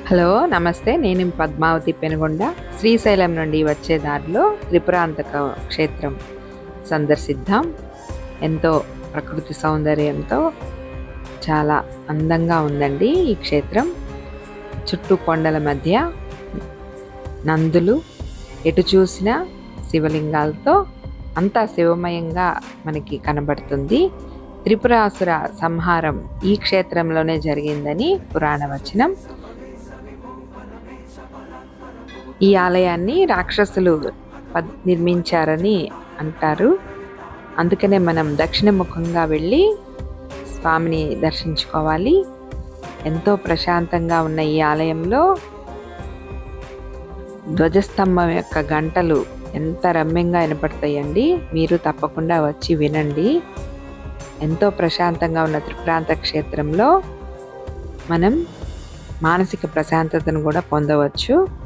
Hello నమస్తే. నేను పద్మావతి పెనుగొండ. శ్రీశైలం నుండి వచ్చే దారిలో త్రిపురాంతక క్షేత్రం సందర్శిద్దాం. ఎంతో ప్రకృతి సౌందర్యంతో చాలా అందంగా ఉందండి ఈ క్షేత్రం. చుట్టూ కొండల మధ్య నందులు, ఎటు చూసినా శివలింగాలతో అంతా శివమయంగా మనకి కనబడుతుంది. త్రిపురాసుర సంహారం ఈ క్షేత్రంలోనే జరిగిందని పురాణ వచనం. ఈ ఆలయాన్ని రాక్షసులు నిర్మించారని అంటారు. అందుకనే మనం దక్షిణముఖంగా వెళ్ళి స్వామిని దర్శించుకోవాలి. ఎంతో ప్రశాంతంగా ఉన్న ఈ ఆలయంలో ధ్వజస్తంభం యొక్క గంటలు ఎంత రమ్యంగా వినపడతాయండి. మీరు తప్పకుండా వచ్చి వినండి. ఎంతో ప్రశాంతంగా ఉన్న త్రిపురాంత క్షేత్రంలో మనం మానసిక ప్రశాంతతను కూడా పొందవచ్చు.